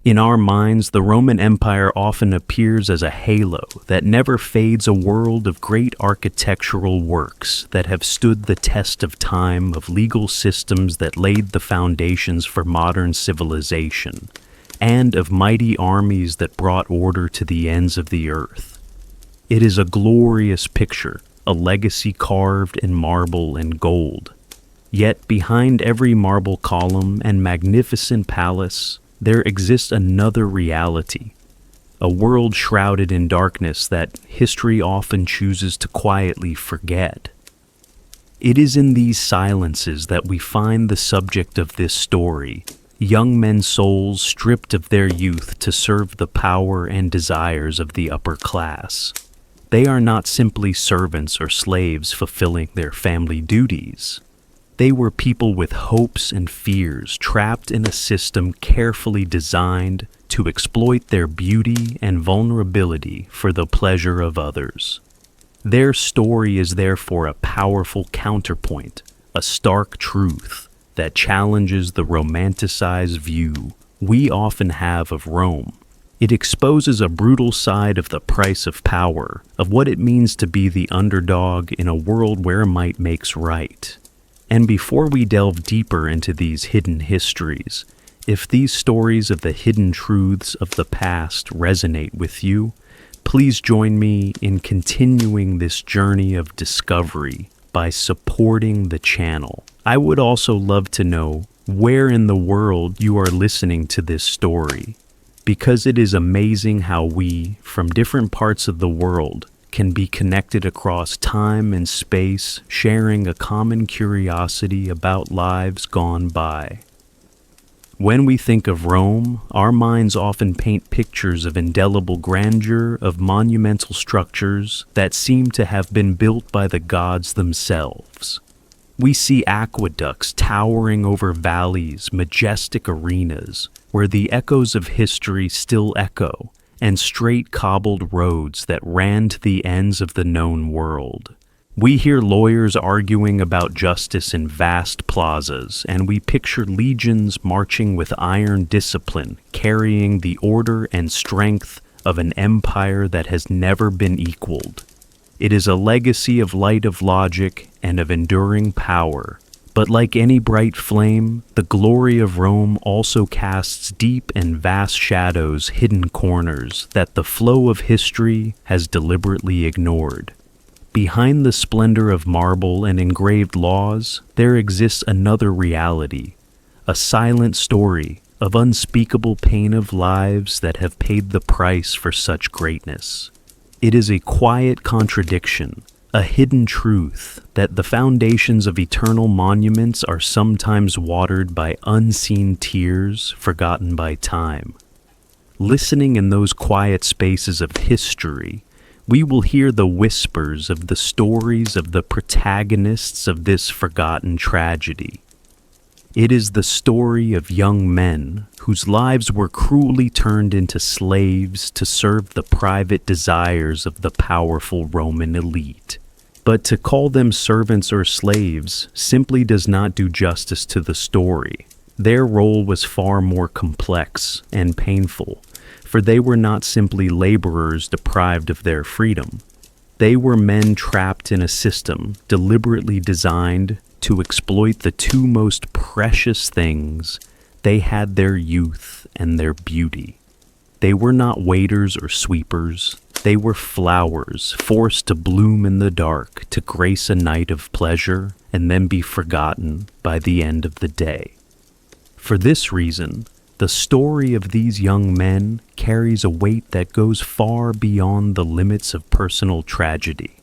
In our minds, the Roman Empire often appears as a halo that never fades, a world of great architectural works that have stood the test of time, of legal systems that laid the foundations for modern civilization, and of mighty armies that brought order to the ends of the earth. It is a glorious picture, a legacy carved in marble and gold. Yet behind every marble column and magnificent palace, there exists another reality, a world shrouded in darkness that history often chooses to quietly forget. It is in these silences that we find the subject of this story, young men's souls stripped of their youth to serve the power and desires of the upper class. They are not simply servants or slaves fulfilling their family duties. They were people with hopes and fears, trapped in a system carefully designed to exploit their beauty and vulnerability for the pleasure of others. Their story is therefore a powerful counterpoint, a stark truth that challenges the romanticized view we often have of Rome. It exposes a brutal side of the price of power, of what it means to be the underdog in a world where might makes right. And before we delve deeper into these hidden histories, if these stories of the hidden truths of the past resonate with you, please join me in continuing this journey of discovery by supporting the channel. I would also love to know where in the world you are listening to this story, because it is amazing how we, from different parts of the world, can be connected across time and space, sharing a common curiosity about lives gone by. When we think of Rome, our minds often paint pictures of indelible grandeur, of monumental structures that seem to have been built by the gods themselves. We see aqueducts towering over valleys, majestic arenas, where the echoes of history still echo, and straight cobbled roads that ran to the ends of the known world. We hear lawyers arguing about justice in vast plazas, and we picture legions marching with iron discipline, carrying the order and strength of an empire that has never been equaled. It is a legacy of light, of logic, and of enduring power. But like any bright flame, the glory of Rome also casts deep and vast shadows, hidden corners that the flow of history has deliberately ignored. Behind the splendor of marble and engraved laws, there exists another reality, a silent story of unspeakable pain of lives that have paid the price for such greatness. It is a quiet contradiction, a hidden truth that the foundations of eternal monuments are sometimes watered by unseen tears forgotten by time. Listening in those quiet spaces of history, we will hear the whispers of the stories of the protagonists of this forgotten tragedy. It is the story of young men whose lives were cruelly turned into slaves to serve the private desires of the powerful Roman elite. But to call them servants or slaves simply does not do justice to the story. Their role was far more complex and painful, for they were not simply laborers deprived of their freedom. They were men trapped in a system deliberately designed to exploit the two most precious things. They had their youth and their beauty. They were not waiters or sweepers. They were flowers forced to bloom in the dark to grace a night of pleasure and then be forgotten by the end of the day. For this reason, the story of these young men carries a weight that goes far beyond the limits of personal tragedy.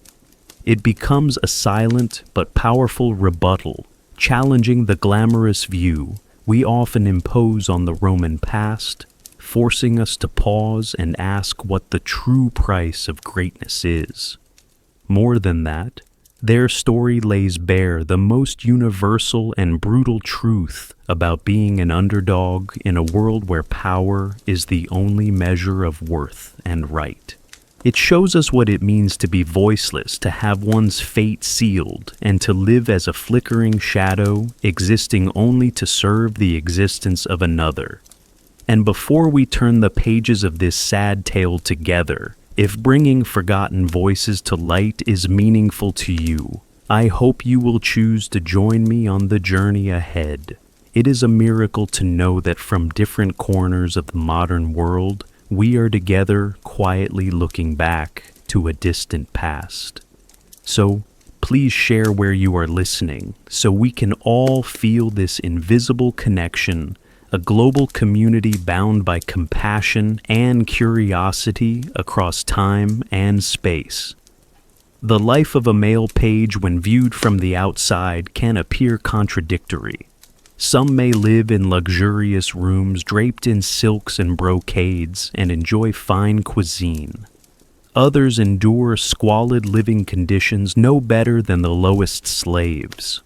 It becomes a silent but powerful rebuttal, challenging the glamorous view we often impose on the Roman past, forcing us to pause and ask what the true price of greatness is. More than that, their story lays bare the most universal and brutal truth about being an underdog in a world where power is the only measure of worth and right. It shows us what it means to be voiceless, to have one's fate sealed, and to live as a flickering shadow, existing only to serve the existence of another. And before we turn the pages of this sad tale together, if bringing forgotten voices to light is meaningful to you, I hope you will choose to join me on the journey ahead. It is a miracle to know that from different corners of the modern world, we are together quietly looking back to a distant past. So, please share where you are listening so we can all feel this invisible connection, a global community bound by compassion and curiosity across time and space. The life of a male page when viewed from the outside can appear contradictory. Some may live in luxurious rooms draped in silks and brocades and enjoy fine cuisine. Others endure squalid living conditions no better than the lowest slaves.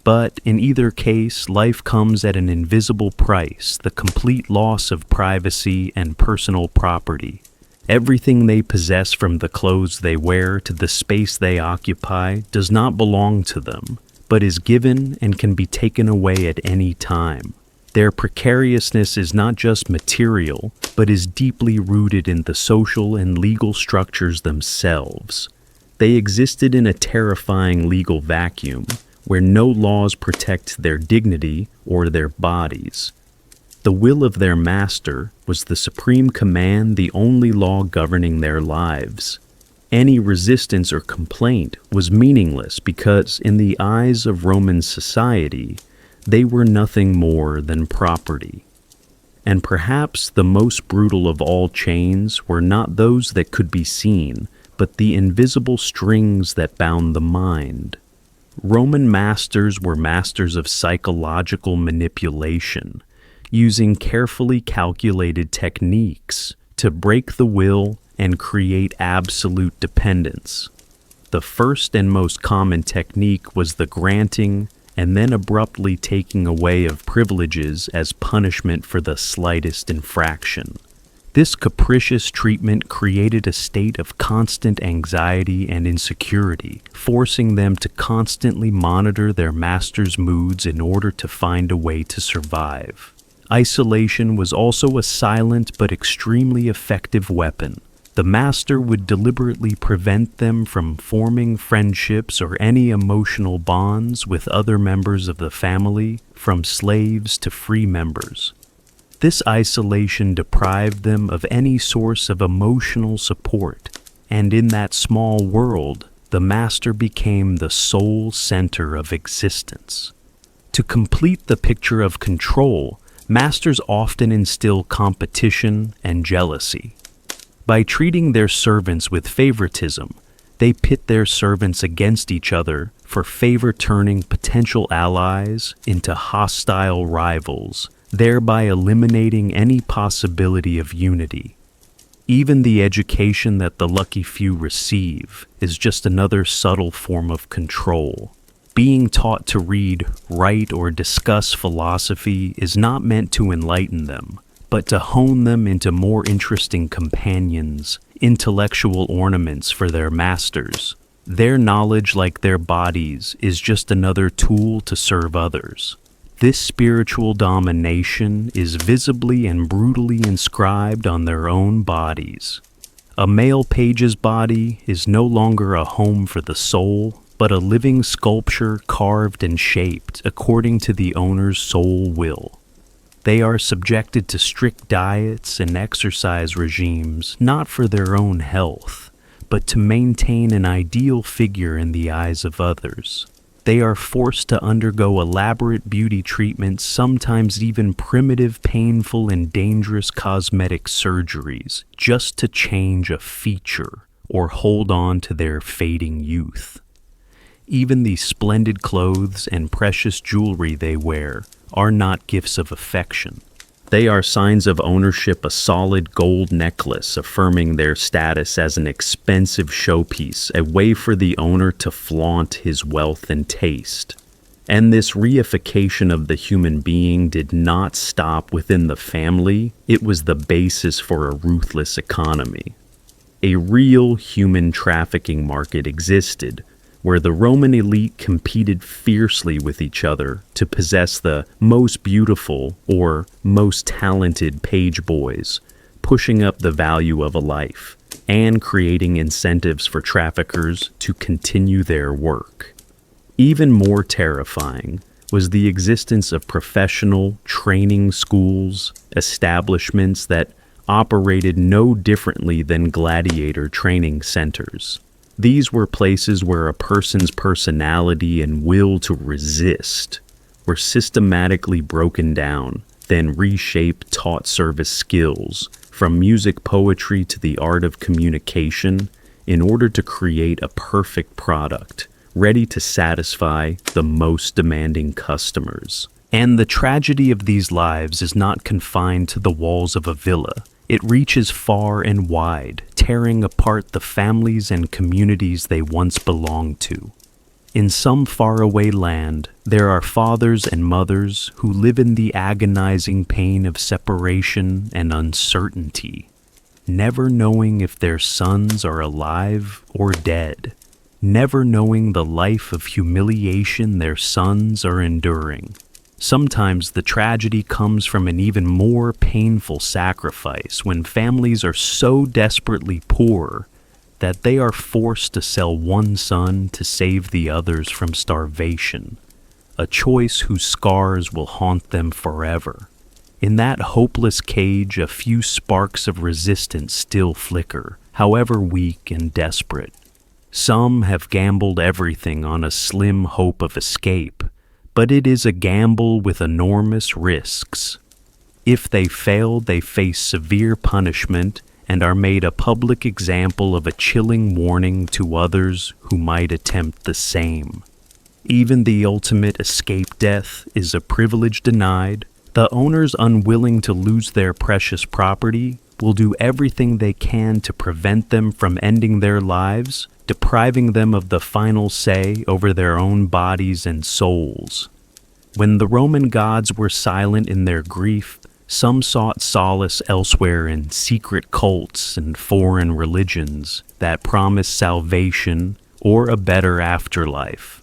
But in either case, life comes at an invisible price, the complete loss of privacy and personal property. Everything they possess, from the clothes they wear to the space they occupy, does not belong to them, but is given and can be taken away at any time. Their precariousness is not just material, but is deeply rooted in the social and legal structures themselves. They existed in a terrifying legal vacuum, where no laws protect their dignity or their bodies. The will of their master was the supreme command, the only law governing their lives. Any resistance or complaint was meaningless because, in the eyes of Roman society, they were nothing more than property. And perhaps the most brutal of all chains were not those that could be seen, but the invisible strings that bound the mind. Roman masters were masters of psychological manipulation, using carefully calculated techniques to break the will and create absolute dependence. The first and most common technique was the granting and then abruptly taking away of privileges as punishment for the slightest infraction. This capricious treatment created a state of constant anxiety and insecurity, forcing them to constantly monitor their master's moods in order to find a way to survive. Isolation was also a silent but extremely effective weapon. The master would deliberately prevent them from forming friendships or any emotional bonds with other members of the family, from slaves to free members. This isolation deprived them of any source of emotional support, and in that small world, the master became the sole center of existence. To complete the picture of control, masters often instill competition and jealousy. By treating their servants with favoritism, they pit their servants against each other for favor, turning potential allies into hostile rivals, thereby eliminating any possibility of unity. Even the education that the lucky few receive is just another subtle form of control. Being taught to read, write, or discuss philosophy is not meant to enlighten them, but to hone them into more interesting companions, intellectual ornaments for their masters. Their knowledge, like their bodies, is just another tool to serve others. This spiritual domination is visibly and brutally inscribed on their own bodies. A male page's body is no longer a home for the soul, but a living sculpture carved and shaped according to the owner's sole will. They are subjected to strict diets and exercise regimes, not for their own health, but to maintain an ideal figure in the eyes of others. They are forced to undergo elaborate beauty treatments, sometimes even primitive, painful, and dangerous cosmetic surgeries, just to change a feature or hold on to their fading youth. Even the splendid clothes and precious jewelry they wear are not gifts of affection. They are signs of ownership, a solid gold necklace affirming their status as an expensive showpiece, a way for the owner to flaunt his wealth and taste. And this reification of the human being did not stop within the family. It was the basis for a ruthless economy. A real human trafficking market existed, where the Roman elite competed fiercely with each other to possess the most beautiful or most talented page boys, pushing up the value of a life and creating incentives for traffickers to continue their work. Even more terrifying was the existence of professional training schools, establishments that operated no differently than gladiator training centers. These were places where a person's personality and will to resist were systematically broken down, then reshaped, taught service skills, from music, poetry to the art of communication, in order to create a perfect product, ready to satisfy the most demanding customers. And the tragedy of these lives is not confined to the walls of a villa. It reaches far and wide, tearing apart the families and communities they once belonged to. In some faraway land, there are fathers and mothers who live in the agonizing pain of separation and uncertainty, never knowing if their sons are alive or dead, never knowing the life of humiliation their sons are enduring. Sometimes the tragedy comes from an even more painful sacrifice when families are so desperately poor that they are forced to sell one son to save the others from starvation, a choice whose scars will haunt them forever. In that hopeless cage, a few sparks of resistance still flicker, however weak and desperate. Some have gambled everything on a slim hope of escape, but it is a gamble with enormous risks. If they fail, they face severe punishment and are made a public example of a chilling warning to others who might attempt the same. Even the ultimate escape death is a privilege denied. The owners unwilling to lose their precious property will do everything they can to prevent them from ending their lives, depriving them of the final say over their own bodies and souls. When the Roman gods were silent in their grief, some sought solace elsewhere in secret cults and foreign religions that promised salvation or a better afterlife.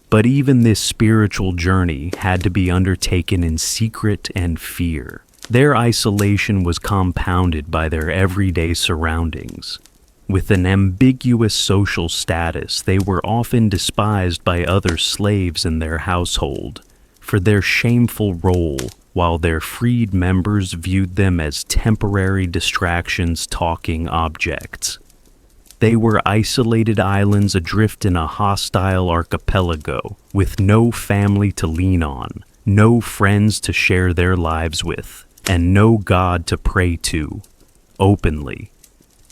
But even this spiritual journey had to be undertaken in secret and fear. Their isolation was compounded by their everyday surroundings. With an ambiguous social status, they were often despised by other slaves in their household for their shameful role, while their freed members viewed them as temporary distractions, talking objects. They were isolated islands adrift in a hostile archipelago, with no family to lean on, no friends to share their lives with, and no God to pray to, openly.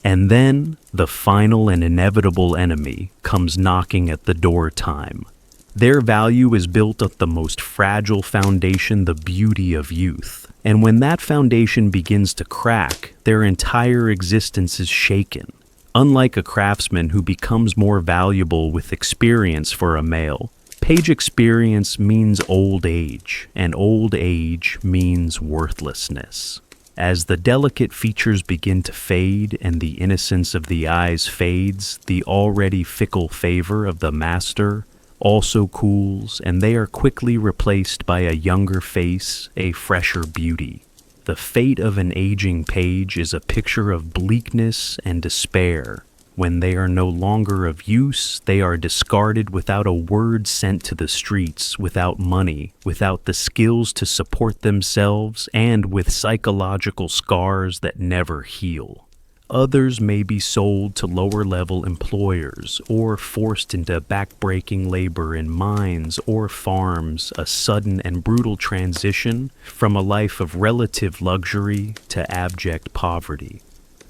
And then, the final and inevitable enemy comes knocking at the door time. Their value is built on the most fragile foundation, the beauty of youth. And when that foundation begins to crack, their entire existence is shaken. Unlike a craftsman who becomes more valuable with experience for a male, page experience means old age, and old age means worthlessness. As the delicate features begin to fade and the innocence of the eyes fades, the already fickle favor of the master also cools, and they are quickly replaced by a younger face, a fresher beauty. The fate of an aging page is a picture of bleakness and despair. When they are no longer of use, they are discarded without a word sent to the streets, without money, without the skills to support themselves, and with psychological scars that never heal. Others may be sold to lower-level employers or forced into backbreaking labor in mines or farms, a sudden and brutal transition from a life of relative luxury to abject poverty.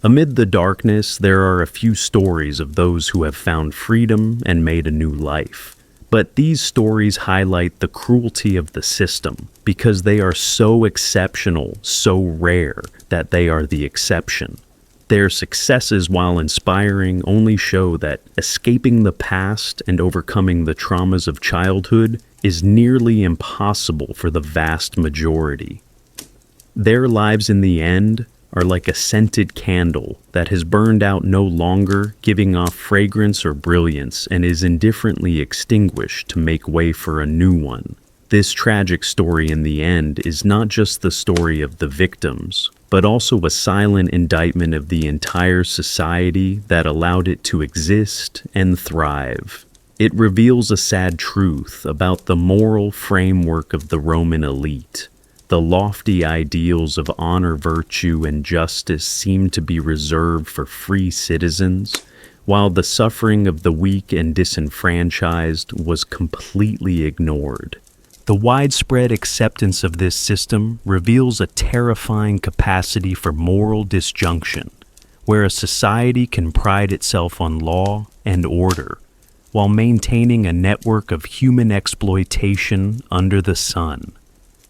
Amid the darkness, there are a few stories of those who have found freedom and made a new life. But these stories highlight the cruelty of the system because they are so exceptional, so rare, that they are the exception. Their successes, while inspiring, only show that escaping the past and overcoming the traumas of childhood is nearly impossible for the vast majority. Their lives in the end are like a scented candle that has burned out no longer, giving off fragrance or brilliance, and is indifferently extinguished to make way for a new one. This tragic story in the end is not just the story of the victims, but also a silent indictment of the entire society that allowed it to exist and thrive. It reveals a sad truth about the moral framework of the Roman elite. The lofty ideals of honor, virtue, and justice seemed to be reserved for free citizens, while the suffering of the weak and disenfranchised was completely ignored. The widespread acceptance of this system reveals a terrifying capacity for moral disjunction, where a society can pride itself on law and order, while maintaining a network of human exploitation under the sun.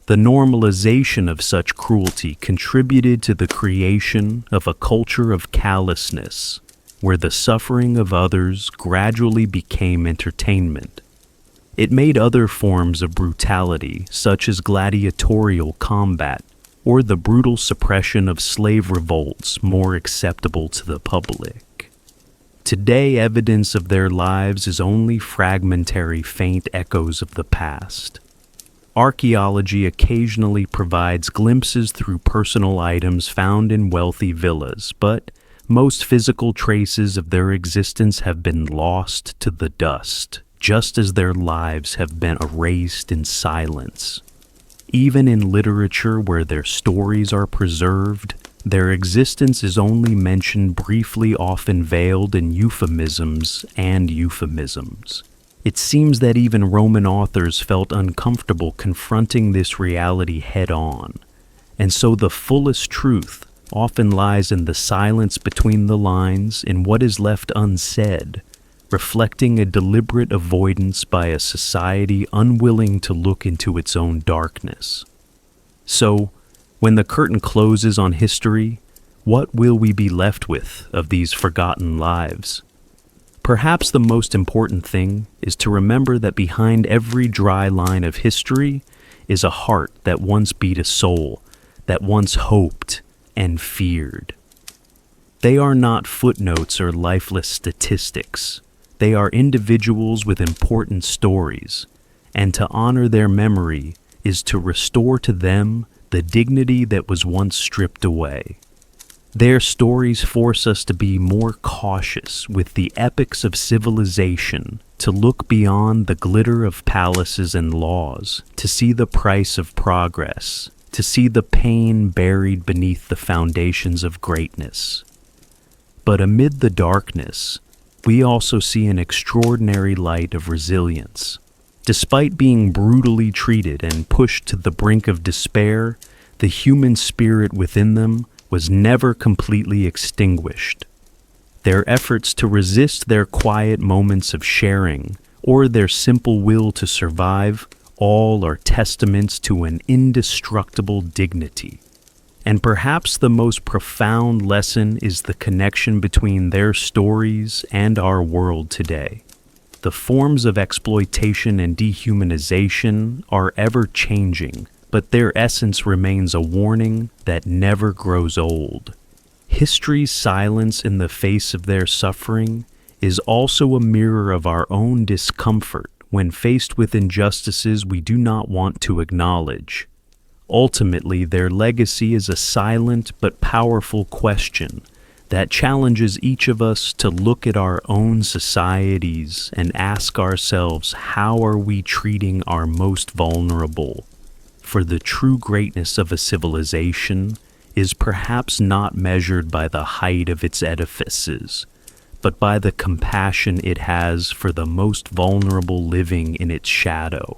The normalization of such cruelty contributed to the creation of a culture of callousness, where the suffering of others gradually became entertainment. It made other forms of brutality, such as gladiatorial combat or the brutal suppression of slave revolts, more acceptable to the public. Today, evidence of their lives is only fragmentary, faint echoes of the past. Archaeology occasionally provides glimpses through personal items found in wealthy villas, but most physical traces of their existence have been lost to the dust, just as their lives have been erased in silence. Even in literature where their stories are preserved, their existence is only mentioned briefly, often veiled in euphemisms and euphemisms. It seems that even Roman authors felt uncomfortable confronting this reality head-on, and so the fullest truth often lies in the silence between the lines, in what is left unsaid, reflecting a deliberate avoidance by a society unwilling to look into its own darkness. So, when the curtain closes on history, what will we be left with of these forgotten lives? Perhaps the most important thing is to remember that behind every dry line of history is a heart that once beat a soul, that once hoped and feared. They are not footnotes or lifeless statistics. They are individuals with important stories, and to honor their memory is to restore to them the dignity that was once stripped away. Their stories force us to be more cautious with the epics of civilization, to look beyond the glitter of palaces and laws, to see the price of progress, to see the pain buried beneath the foundations of greatness. But amid the darkness, we also see an extraordinary light of resilience. Despite being brutally treated and pushed to the brink of despair, the human spirit within them was never completely extinguished. Their efforts to resist their quiet moments of sharing, or their simple will to survive, all are testaments to an indestructible dignity. And perhaps the most profound lesson is the connection between their stories and our world today. The forms of exploitation and dehumanization are ever changing, but their essence remains a warning that never grows old. History's silence in the face of their suffering is also a mirror of our own discomfort when faced with injustices we do not want to acknowledge. Ultimately, their legacy is a silent but powerful question that challenges each of us to look at our own societies and ask ourselves, how are we treating our most vulnerable? For the true greatness of a civilization is perhaps not measured by the height of its edifices, but by the compassion it has for the most vulnerable living in its shadow.